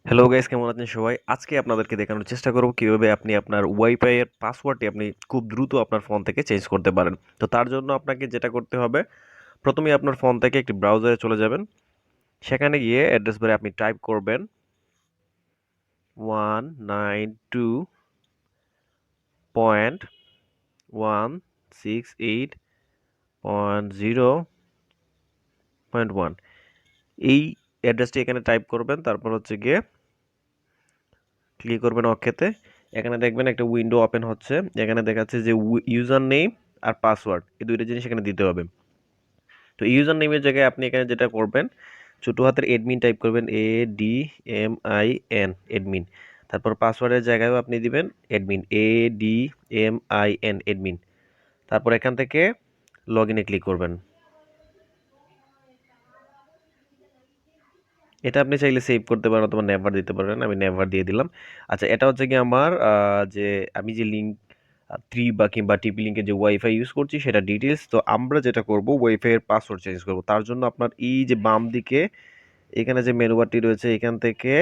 Hello guys, কেমন আছেন সবাই? আজকে আপনাদেরকে দেখানোর চেষ্টা করব কিভাবে আপনি আপনার ওয়াইফাই এর পাসওয়ার্ডটি আপনি খুব দ্রুত আপনার ফোন থেকে চেঞ্জ করতে পারেন। তো তার জন্য আপনাকে যেটা করতে হবে, প্রথমেই আপনার ফোন থেকে একটি ব্রাউজারে চলে যাবেন। সেখানে গিয়ে অ্যাড্রেস বারে আপনি টাইপ করবেন 192.168.0.1 এই অ্যাড্রেসটি এখানে টাইপ করবেন। তারপর হচ্ছে গিয়ে ক্লিক করবেন ওকেতে। এখানে দেখবেন একটা উইন্ডো ওপেন হচ্ছে। এখানে দেখাচ্ছে যে ইউজার নেম আর পাসওয়ার্ড, এই দুইটা জিনিস এখানে দিতে হবে। তো ইউজার নেমের জায়গায় আপনি এখানে যেটা করবেন, ছোট হাতের এডমিন টাইপ করবেন, ADMIN এডমিন। তারপর পাসওয়ার্ডের জায়গায়ও আপনি দিবেন এডমিন, ADMIN এডমিন। তারপর এখান থেকে লগ ইনে ক্লিক করবেন। এটা আপনি চাইলে সেভ করতে পারেন অথবা নেভার দিতে পারেন। আমি নেভার দিয়ে দিলাম। আচ্ছা, এটা হচ্ছে কি আমার যে আমি যে লিঙ্ক থ্রি বা কিংবা টিপি লিঙ্কের যে ওয়াইফাই ইউজ করছি সেটা ডিটেলস। তো আমরা যেটা করব, ওয়াইফাই এর পাসওয়ার্ড চেঞ্জ করব। তার জন্য আপনার এই যে বাম দিকে এখানে যে মেনু বারটি রয়েছে, এখান থেকে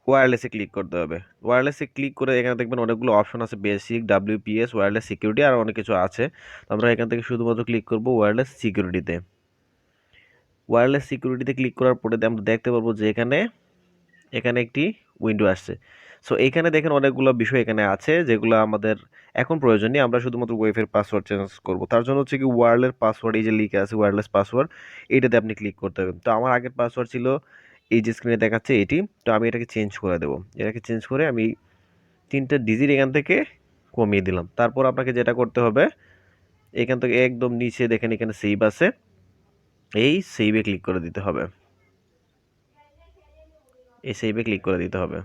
ওয়্যারলেসে ক্লিক করতে হবে। ওয়্যারলেসে ক্লিক করে এখানে দেখবেন অনেকগুলো অপশন আছে, বেসিক, WPS, ওয়্যারলেস সিকিউরিটি আর অনেক কিছু আছে। তো আমরা এখান থেকে শুধুমাত্র ক্লিক করব ওয়্যারলেস সিকিউরিটিতে। ওয়্যারলেস সিকিউরিটিতে ক্লিক করার পরে আমরা দেখতে পারবো যে এখানে এখানে একটি উইন্ডো আসছে। সো এখানে দেখেন অনেকগুলো বিষয় এখানে আছে যেগুলো আমাদের এখন প্রয়োজন নেই। আমরা শুধুমাত্র ওয়াইফাই পাসওয়ার্ড চেঞ্জ করব। তার জন্য হচ্ছে কি ওয়্যারলেস পাসওয়ার্ড, এই যে লিখে আছে ওয়্যারলেস পাসওয়ার্ড, এইটাতে আপনি ক্লিক করতে হবে। তো আমার আগের পাসওয়ার্ড ছিল এই যে স্ক্রিনে দেখাচ্ছে এটি। তো আমি এটাকে চেঞ্জ করে দেবো। এটাকে চেঞ্জ করে আমি 3টা ডিজিট এখান থেকে কমিয়ে দিলাম। তারপর আপনাকে যেটা করতে হবে, এখান থেকে একদম নিচে দেখেন এখানে সেভ আছে, এই সেভে ক্লিক করে দিতে হবে। এই সেভে ক্লিক করে দিতে হবে।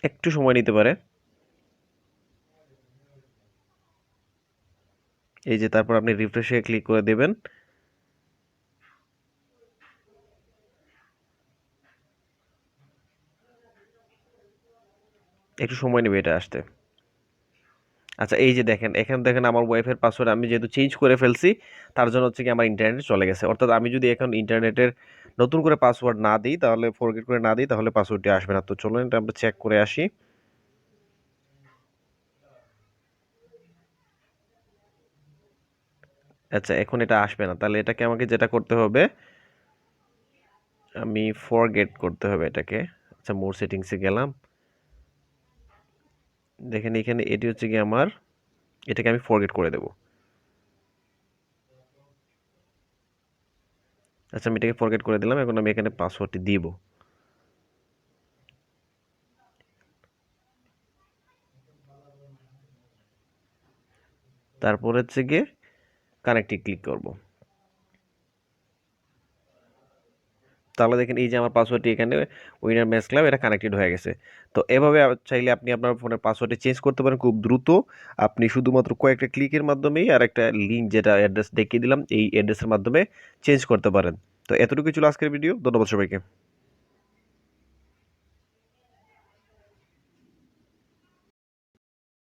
একটু সময় নিতে পারে। এই যে তারপর আপনি রিফ্রেশে ক্লিক করে দেবেন। একটু সময় নেবে এটা আসতে। আচ্ছা, এই যে দেখেন এখানে দেখেন আমার ওয়াইফাই পাসওয়ার্ড আমি যেহেতু চেঞ্জ করে ফেলছি, তার জন্য হচ্ছে কি আমার ইন্টারনেট চলে গেছে। অর্থাৎ আমি যদি এখন ইন্টারনেটের নতুন করে পাসওয়ার্ড না দিই, তাহলে ফরগেট করে না দিই, তাহলে পাসওয়ার্ডটি আসবে না। তো চলুন এটা আমরা চেক করে আসি। আচ্ছা, এখন এটা আসবে না। তাহলে এটাকে আমাকে যেটা করতে হবে, আমি ফরগেট করতে হবে এটাকে। আচ্ছা, মোর সেটিংসে গেলাম। দেখেন এখানে এটি হচ্ছে কি আমার, এটাকে আমি ফরগেট করে দেবো। আচ্ছা, আমি এটাকে ফরগেট করে দিলাম। এখন আমি এখানে পাসওয়ার্ডটি দিব। তারপর হচ্ছে গিয়ে কানেক্টে ক্লিক করব। তাহলে দেখেন এই যে আমার পাসওয়ার্ডটি এখানে উইনার ম্যাচ ক্লাব এটা কানেক্টেড হয়ে গেছে। তো এভাবে চাইলে আপনি আপনার ফোনের পাসওয়ার্ডটি চেঞ্জ করতে পারেন খুব দ্রুত। আপনি শুধুমাত্র কয়েকটা ক্লিকের মাধ্যমেই আর একটা লিঙ্ক যেটা অ্যাড্রেস দেখিয়ে দিলাম, এই অ্যাড্রেসের মাধ্যমে চেঞ্জ করতে পারেন। তো এতটুকু ছিল আজকের ভিডিও। ধন্যবাদ সবাইকে।